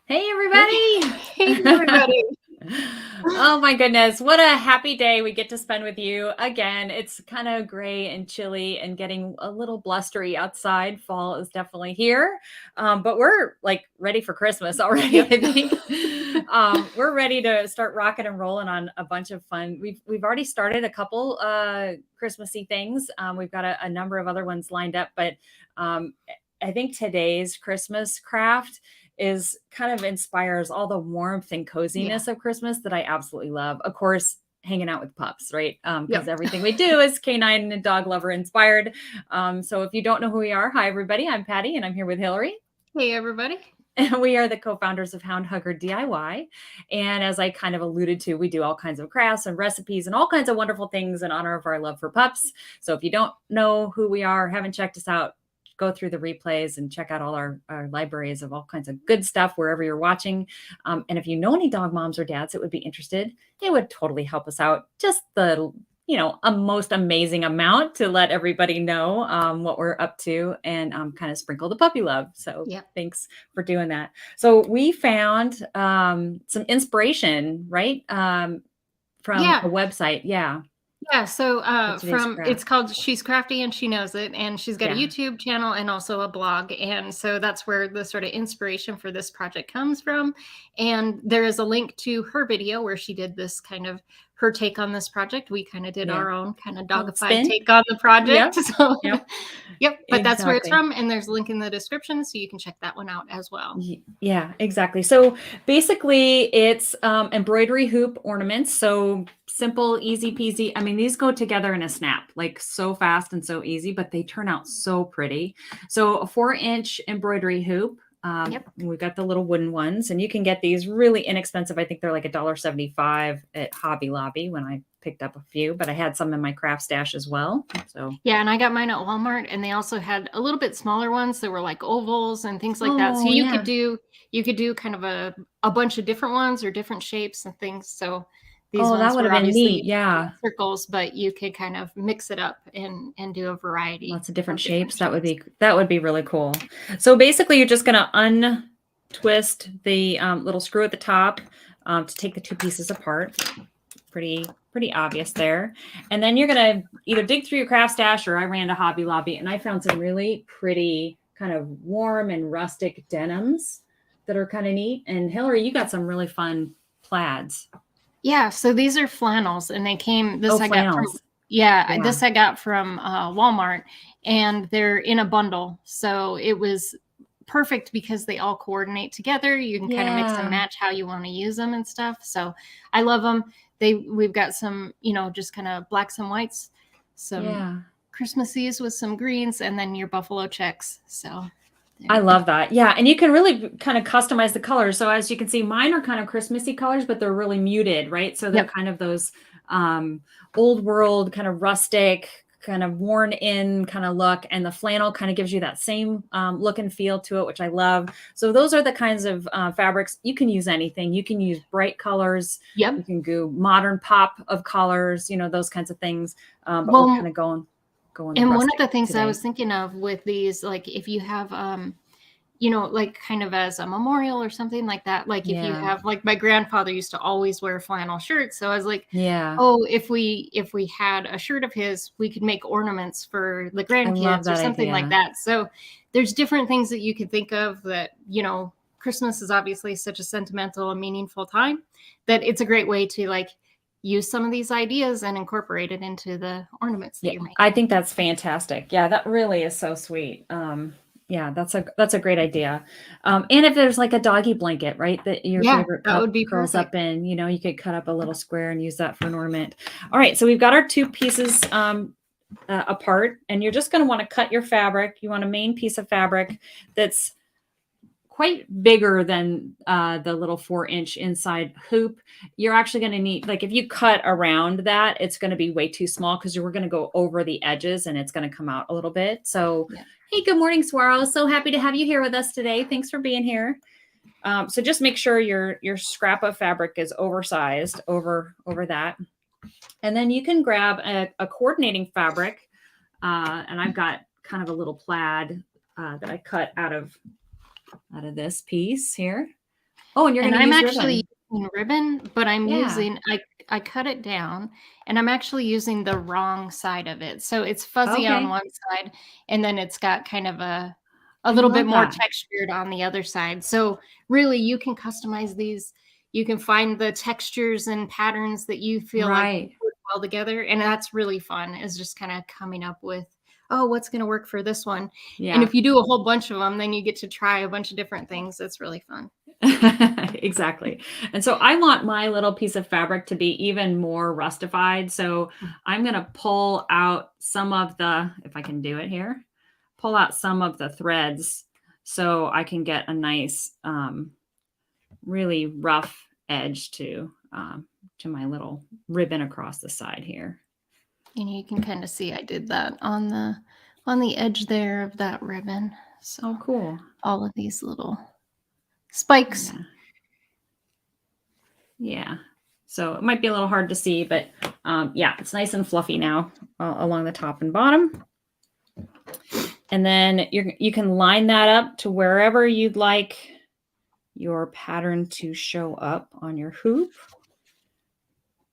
Hey, everybody. Hey, everybody. Oh, my goodness. What a happy day we get to spend with you again. It's kind of gray and chilly and getting a little blustery outside. Fall is definitely here. But we're like ready for Christmas already, Yep. I think. We're ready to start rocking and rolling on a bunch of fun. We've already started a couple Christmassy things. We've got a number of other ones lined up, but um, I think today's Christmas craft is kind of inspires all the warmth and Yeah. coziness of Christmas that I absolutely love. Of course, hanging out with pups, right? Because Yep. everything we do is canine and dog lover inspired. So if you don't know who we are, hi everybody, I'm Patty and I'm here with Hillary. Hey, everybody. And we are the co-founders of Hound DIY. And as I kind of alluded to, we do all kinds of crafts and recipes and all kinds of wonderful things in honor of our love for pups. So if you don't know who we are, haven't checked us out, go through the replays and check out all our libraries of all kinds of good stuff wherever you're watching. And if you know any dog moms or dads that would be interested, it would totally help us out. Just a most amazing amount to let everybody know what we're up to and kind of sprinkle the puppy love. So Yep. thanks for doing that. So we found some inspiration, right? From Yeah. a website. Yeah. Yeah. So For today's it's craft. called She's Crafty and She Knows It. And she's got a Yeah. YouTube channel and also a blog. And so that's where the sort of inspiration for this project comes from. And there is a link to her video where she did this kind of her take on this project. We kind of did Yeah. our own kind of Little dogified spin. take on the Yep. project. So Yep. yep, but that's where it's Exactly. from. And there's a link in the description so you can check that one out as well. Yeah, exactly. So basically, it's embroidery hoop ornaments. So simple, easy peasy. I mean, these go together in a snap, like so fast and so easy, but they turn out so pretty. So a 4-inch embroidery hoop. Yep. We've got the little wooden ones, and you can get these really inexpensive. I think they're like $1.75 at Hobby Lobby when I picked up a few, but I had some in my craft stash as well. So, Yeah, and I got mine at Walmart, and they also had a little bit smaller ones that were like ovals and things like that. So oh, yeah. you could do kind of a bunch of different ones or different shapes and things. So these Oh, that ones would have were been neat. obviously Yeah. circles, but you could kind of mix it up and do a variety Lots of different of different shapes. That would shapes. be really cool. So basically, you're just going to untwist the little screw at the top to take the two pieces apart. Pretty obvious there. And then you're going to either dig through your craft stash, or I ran to Hobby Lobby and I found some really pretty kind of warm and rustic denims that are kind of neat. And Hillary, you got some really fun plaids. Yeah, so these are flannels, and they came. Oh, This I got from flannels. Yeah. this I got from Walmart, and they're in a bundle. So it was perfect because they all coordinate together. You can kind of mix and Yeah. match how you want to use them and stuff. So I love them. We've got some, just kind of blacks and whites, some Yeah. Christmassies with some greens, and then your buffalo checks. So I there. love that. Yeah. And you can really kind of customize the colors. So as you can see, mine are kind of Christmassy colors, but they're really muted, right? So they're Yep. kind of those um, old world, kind of rustic, kind of worn in kind of look. And the flannel kind of gives you that same look and feel to it, which I love. So those are the kinds of fabrics. You can use anything. You can use bright colors. You Yep. can do modern pop of colors, those kinds of things. But we're kind Well, of going and one of rustic the things I today. was thinking of with these, like if you have like kind of as a memorial or something like that. Like if you Yeah. have, like my grandfather used to always wear flannel shirts. So I was like, Yeah. oh, if we had a shirt of his, we could make ornaments for the I love grandkids or that something like idea. that. So there's different things that you could think of that, Christmas is obviously such a sentimental and meaningful time that it's a great way to like use some of these ideas and incorporate it into the ornaments that Yeah, you're I making. think that's fantastic. Yeah, that really is so sweet. Yeah, that's a great idea. And if there's like a doggy blanket, right, that your Yeah, favorite that pup would be curls up perfect. in, you could cut up a little square and use that for an ornament. All right, so we've got our two pieces apart, and you're just going to want to cut your fabric. You want a main piece of fabric that's quite bigger than the little 4-inch inside hoop. You're actually going to need, like, if you cut around that, it's going to be way too small because we're going to go over the edges and it's going to come out a little bit. So, Yeah. hey, good morning, Swirl. So happy to have you here with us today. Thanks for being here. So just make sure your scrap of fabric is oversized over that, and then you can grab a coordinating fabric. And I've got kind of a little plaid that I cut out of this piece here. Oh, and you're And going to I'm use actually ribbon. using ribbon, but I'm Yeah. using I cut it down and I'm actually using the wrong side of it. So it's fuzzy on Okay. one side and then it's got kind of a I little bit love more that. textured on the other side. So really you can customize these. You can find the textures and patterns that you feel like Right. work well together. And that's really fun, is just kind of coming up with, oh, what's going to work for this one. And Yeah. if you do a whole bunch of them, then you get to try a bunch of different things. It's really fun. Exactly. And so I want my little piece of fabric to be even more rustified. So I'm going to pull out some of the, if I can do it here, pull out some of the threads so I can get a nice, really rough edge to my little ribbon across the side here. And you can kind of see I did that on the edge there of that ribbon. So Oh, cool. all of these little spikes. Yeah. Yeah. So it might be a little hard to see, but yeah, it's nice and fluffy now along the top and bottom. And then you can line that up to wherever you'd like your pattern to show up on your hoop.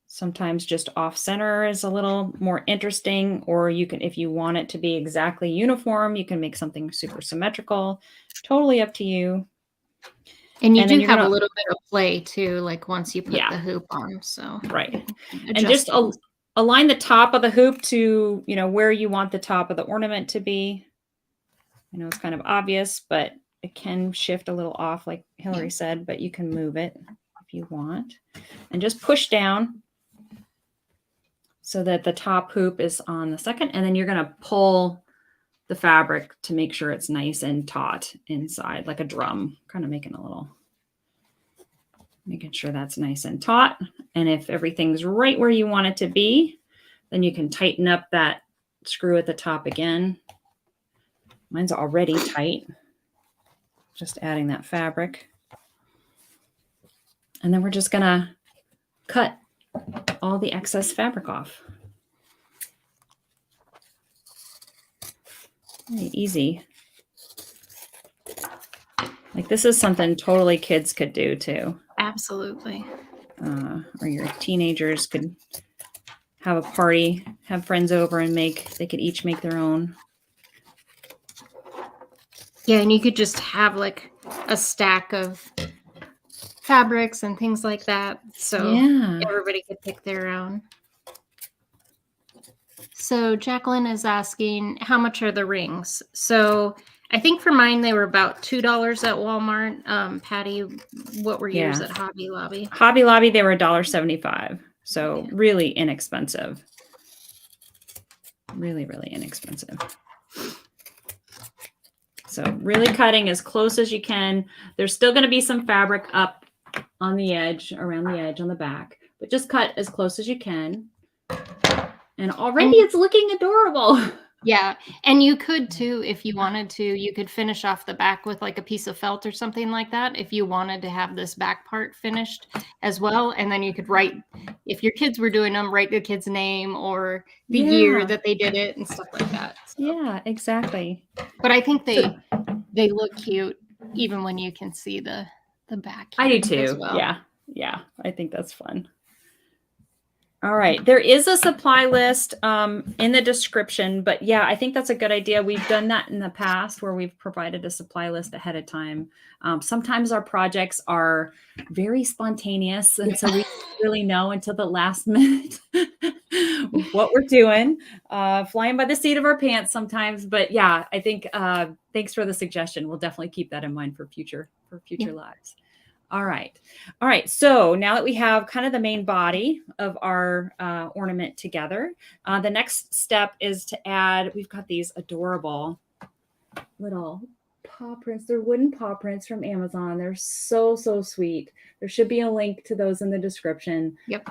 Sometimes just off center is a little more interesting, or you can, if you want it to be exactly uniform, you can make something super symmetrical. Totally up to you. And you And then do you're have a gonna, little bit of play too, like once you put the yeah, hoop on. So right. And adjust just things. align the top of the hoop to, where you want the top of the ornament to be. I know it's kind of obvious, but it can shift a little off, like Hillary Yeah. said, but you can move it if you want. And just push down so that the top hoop is on the second. And then you're going to pull the fabric to make sure it's nice and taut inside, like a drum, kind of making sure that's nice and taut. And if everything's right where you want it to be, then you can tighten up that screw at the top again. Mine's already tight. Just adding that fabric. And then we're just going to cut all the excess fabric off. Very easy. Like this is something totally kids could do too. Absolutely. Or your teenagers could have a party, have friends over and they could each make their own. Yeah, and you could just have like a stack of fabrics and things like that. So Yeah. everybody could pick their own. So Jacqueline is asking, how much are the rings? So I think for mine, they were about $2 at Walmart. Patty, what were yours at Hobby Lobby? Hobby Lobby, they were $1.75. So really inexpensive. Really, really inexpensive. So really cutting as close as you can. There's still going to be some fabric up on the edge, around the edge on the back, but just cut as close as you can. And already it's looking adorable. Yeah. And you could too, if you wanted to, you could finish off the back with like a piece of felt or something like that. If you wanted to have this back part finished as well. And then you could write, if your kids were doing them, write the kid's name or the year that they did it and stuff like that. So. Yeah, exactly. But I think they look cute even when you can see the back. I do too. Well. Yeah. Yeah. I think that's fun. All right. There is a supply list in the description, but yeah, I think that's a good idea. We've done that in the past where we've provided a supply list ahead of time. Sometimes our projects are very spontaneous, and so we don't really know until the last minute what we're doing, flying by the seat of our pants sometimes. But yeah, I think thanks for the suggestion. We'll definitely keep that in mind for future lives. All right. All right. So now that we have kind of the main body of our ornament together, the next step is to add, we've got these adorable little paw prints. They're wooden paw prints from Amazon. They're so, so sweet. There should be a link to those in the description. Yep.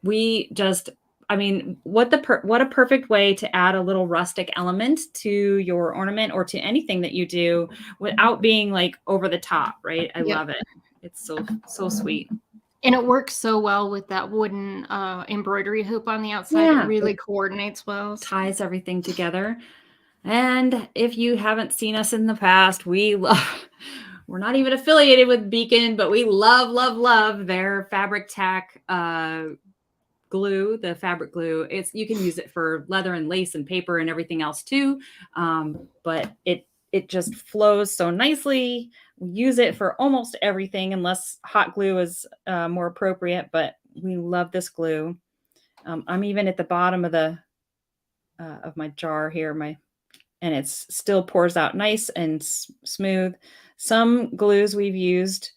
What a perfect way to add a little rustic element to your ornament or to anything that you do without being like over the top, right? I love it. It's so sweet. And it works so well with that wooden embroidery hoop on the outside. Yeah, it really coordinates well. Ties everything together. And if you haven't seen us in the past, we we're not even affiliated with Beacon, but we love, love, love their fabric tack glue, the fabric glue. You can use it for leather and lace and paper and everything else too. But it just flows so nicely. We use it for almost everything unless hot glue is more appropriate, but we love this glue. I'm even at the bottom of my jar here, and it still pours out nice and smooth. Some glues we've used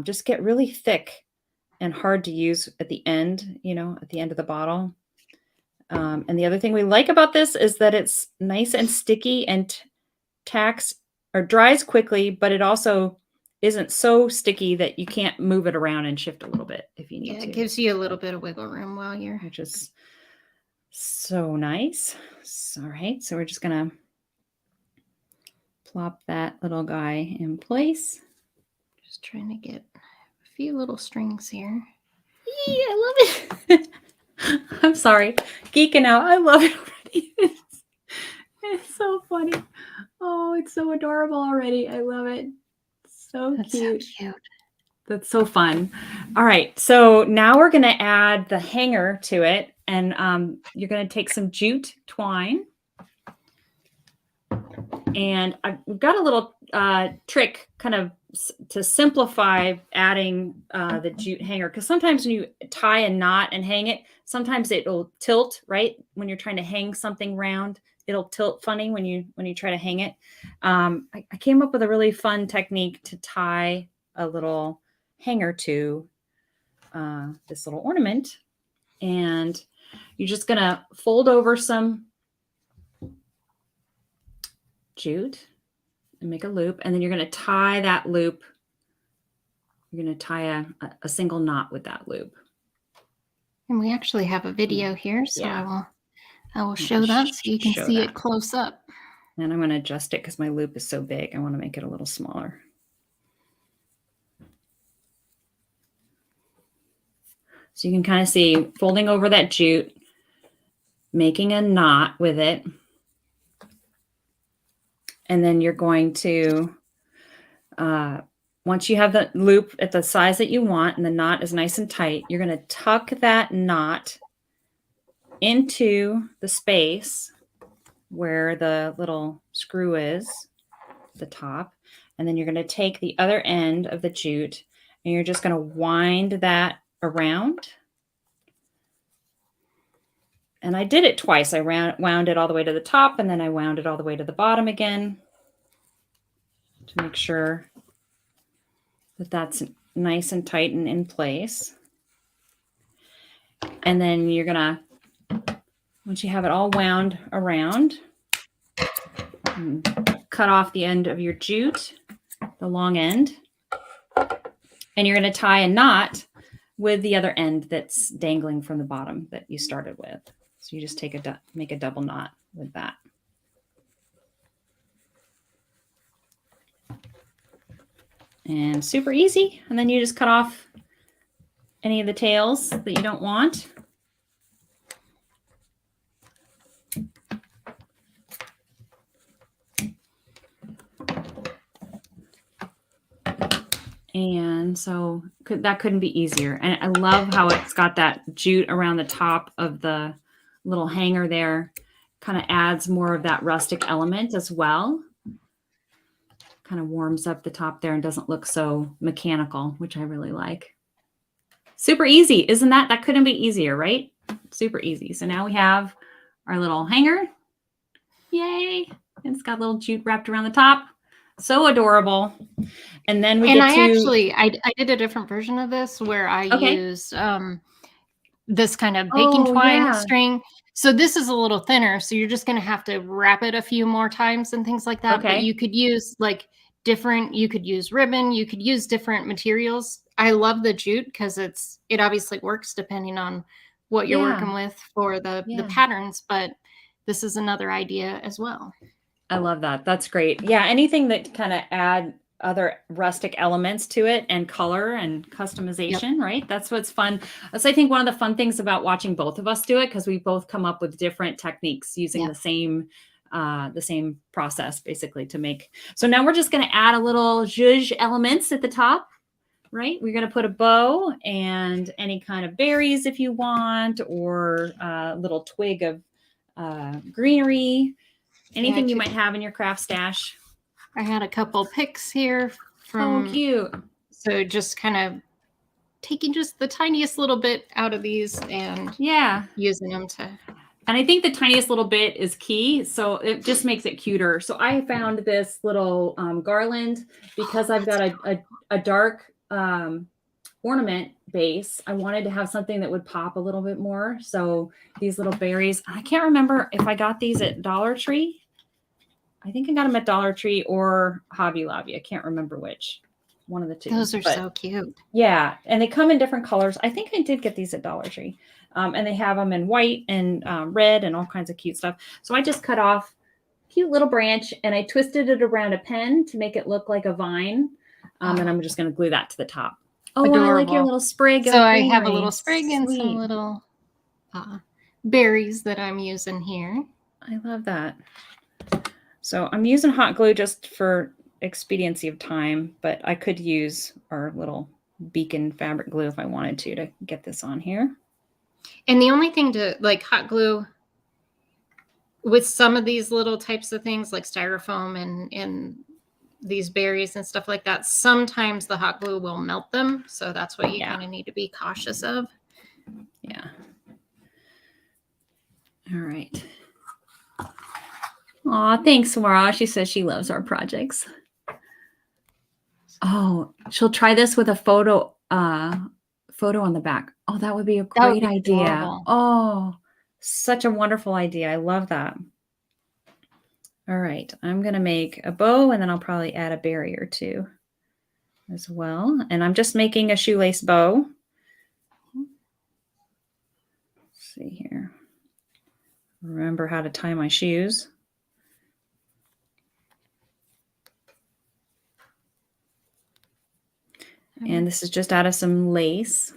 just get really thick and hard to use at the end, at the end of the bottle. And the other thing we like about this is that it's nice and sticky and tacks or dries quickly, but it also isn't so sticky that you can't move it around and shift a little bit if you need to. It gives you a little bit of wiggle room while you're... Which is so nice. All right, so we're just gonna plop that little guy in place. Just trying to get a few little strings here. Yee, I love it. I'm sorry, geeking out. I love it already. It's so funny. Oh, it's so adorable already. I love it. That's Cute. so cute. That's so fun. All right, so now we're going to add the hanger to it, and you're going to take some jute twine, and I've got a little trick kind of to simplify adding the jute hanger, because sometimes when you tie a knot and hang it, sometimes it'll tilt, right? When you're trying to hang something round, it'll tilt funny when you try to hang it. I came up with a really fun technique to tie a little hanger to this little ornament, and you're just gonna fold over some jute and make a loop, and then you're gonna tie that loop. You're gonna tie a single knot with that loop. And we actually have a video here, so Yeah. I will show that so you can see it close up. And I'm going to adjust it because my loop is so big. I want to make it a little smaller. So you can kind of see folding over that jute, making a knot with it. And then you're going to, once you have the loop at the size that you want and the knot is nice and tight, you're going to tuck that knot into the space where the little screw is, the top. And then you're going to take the other end of the jute and you're just going to wind that around. And I did it twice. I wound it all the way to the top, and then I wound it all the way to the bottom again to make sure that that's nice and tight and in place. And then you're gonna, once you have it all wound around, cut off the end of your jute, the long end, and you're gonna tie a knot with the other end that's dangling from the bottom that you started with. So you just make a double knot with that. And super easy. And then you just cut off any of the tails that you don't want. And so that couldn't be easier. And I love how it's got that jute around the top of the little hanger there. Kind of adds more of that rustic element as well. Kind of warms up the top there and doesn't look so mechanical, which I really like. Super easy, isn't that? That couldn't be easier, right? Super easy. So now we have our little hanger. Yay. And it's got little jute wrapped around the top. So adorable. And then we I did a different version of this where I used this kind of baking twine string. So this is a little thinner, so you're just going to have to wrap it a few more times and things like that. But you could use you could use ribbon, you could use different materials. I love the jute because it obviously works depending on what you're working with for the patterns, but this is another idea as well. I love that. That's great. Yeah, anything that kind of add other rustic elements to it and color and customization, right? That's what's fun. That's, I think, one of the fun things about watching both of us do it, because we both come up with different techniques using the same the same process basically to make. So now we're just going to add a little zhuzh elements at the top, right? We're going to put a bow and any kind of berries if you want, or a little twig of greenery, anything you might have in your craft stash. I had a couple picks here from. Oh, cute. So just kind of taking just the tiniest little bit out of these and using them to. And I think the tiniest little bit is key. So it just makes it cuter. So I found this little garland because I've got a dark ornament base. I wanted to have something that would pop a little bit more. So these little berries, I can't remember if I got these at Dollar Tree. I think I got them at Dollar Tree or Hobby Lobby. I can't remember which. One of the two. Those are so cute. Yeah. And they come in different colors. I think I did get these at Dollar Tree. And they have them in white and red and all kinds of cute stuff. So I just cut off a cute little branch and I twisted it around a pen to make it look like a vine. And I'm just going to glue that to the top. Oh, adorable. I like your little sprig. So I have a little sprig and some little berries that I'm using here. I love that. So I'm using hot glue just for expediency of time, but I could use our little beacon fabric glue if I wanted to get this on here. And the only thing to like hot glue with some of these little types of things like styrofoam and these berries and stuff like that, sometimes the hot glue will melt them. So that's what you kind of need to be cautious of. Yeah. All right. Aw, thanks, Mara. She says she loves our projects. Oh, she'll try this with a photo on the back. Oh, that would be a great idea. Adorable. Oh, such a wonderful idea. I love that. All right, I'm going to make a bow and then I'll probably add a berry or two as well. And I'm just making a shoelace bow. Let's see here. Remember how to tie my shoes. And this is just out of some lace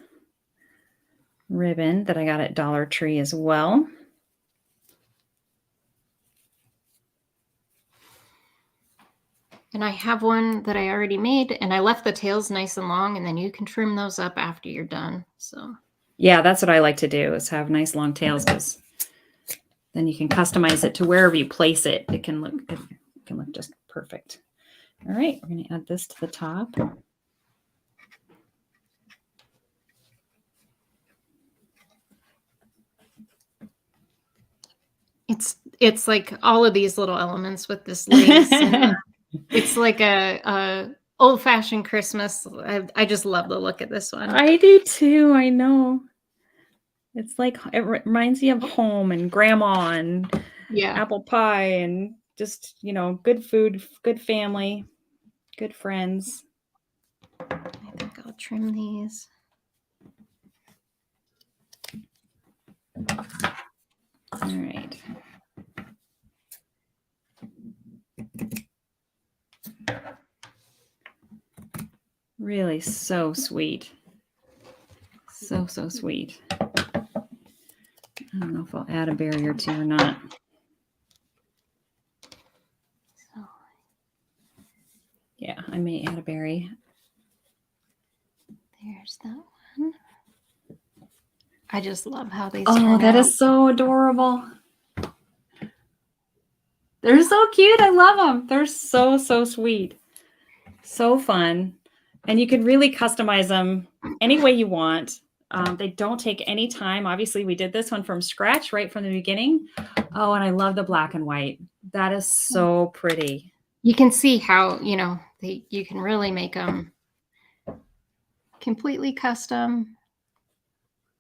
ribbon that I got at Dollar Tree as well. And I have one that I already made and I left the tails nice and long and then you can trim those up after you're done. So yeah, that's what I like to do is have nice long tails because then you can customize it to wherever you place it. It can look just perfect. All right, we're going to add this to the top. It's like all of these little elements with this lace. And it's like a old-fashioned Christmas. I just love the look at this one. I do too. I know. It's like it reminds me of home and grandma and apple pie and just, good food, good family, good friends. I think I'll trim these. All right. Really so sweet. So sweet. I don't know if I'll add a berry or two or not. So. Yeah, I may add a berry. There's that one. I just love how these turn out. That is so adorable. They're so cute. I love them. They're so sweet. So fun. And you can really customize them any way you want. They don't take any time. Obviously, we did this one from scratch right from the beginning. Oh, and I love the black and white. That is so pretty. You can see how, you can really make them completely custom.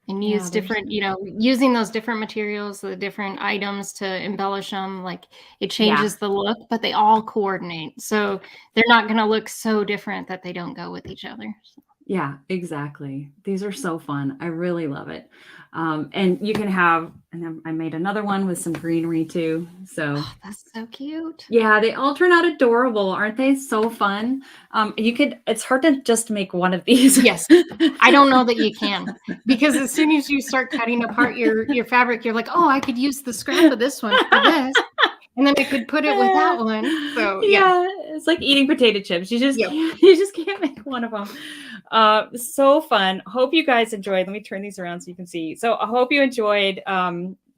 And use different, using those different materials, the different items to embellish them, like it changes the look, but they all coordinate. So they're not going to look so different that they don't go with each other. So. Yeah, exactly. These are so fun. I really love it. And you can have, and then I made another one with some greenery too. So that's so cute. Yeah, they all turn out adorable. Aren't they so fun? It's hard to just make one of these. Yes. I don't know that you can, because as soon as you start cutting apart your fabric, you're like, oh, I could use the scrap of this one for this. And then I could put it with that one. So yeah. Yeah, it's like eating potato chips. Yep. You just can't make one of them. So fun. Hope you guys enjoyed. Let me turn these around so you can see. So I hope you enjoyed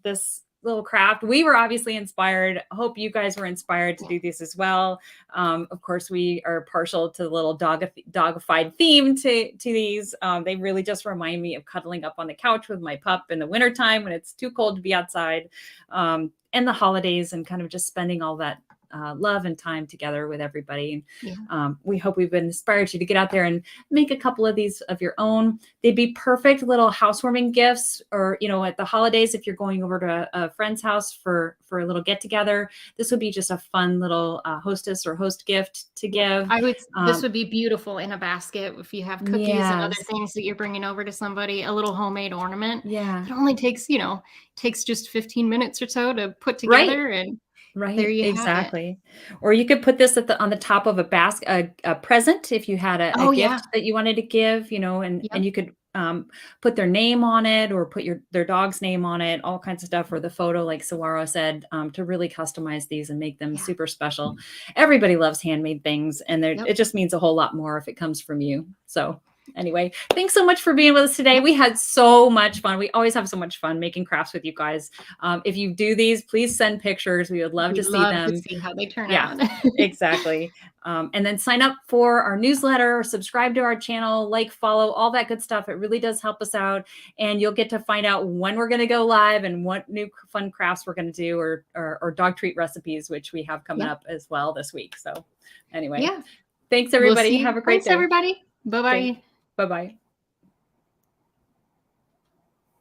this little craft. We were obviously inspired. I hope you guys were inspired to do this as well. Of course, we are partial to the little dogified theme to these. They really just remind me of cuddling up on the couch with my pup in the wintertime when it's too cold to be outside, and the holidays, and kind of just spending all that love and time together with everybody. Yeah. We hope we've inspired you to get out there and make a couple of these of your own. They'd be perfect little housewarming gifts, or, you know, at the holidays, if you're going over to a friend's house for a little get together, this would be just a fun little hostess or host gift to give. This would be beautiful in a basket if you have cookies and other things that you're bringing over to somebody, a little homemade ornament. Yeah. It only takes, takes just 15 minutes or so to put together, and Right. there you Exactly. Or you could put this on the top of a basket, a present, if you had a gift that you wanted to give, and you could put their name on it, or put their dog's name on it, all kinds of stuff, or the photo, like Sawaro said, to really customize these and make them super special. Everybody loves handmade things, and it just means a whole lot more if it comes from you. So anyway, thanks so much for being with us today. We had so much fun. We always have so much fun making crafts with you guys. If you do these, please send pictures. We would love to see them. To see how they turn out. Exactly. And then sign up for our newsletter, subscribe to our channel, follow, all that good stuff. It really does help us out. And you'll get to find out when we're going to go live and what new fun crafts we're going to do, or dog treat recipes, which we have coming up as well this week. So anyway, thanks everybody. Have a great day. Thanks everybody. Bye-bye. Bye-bye.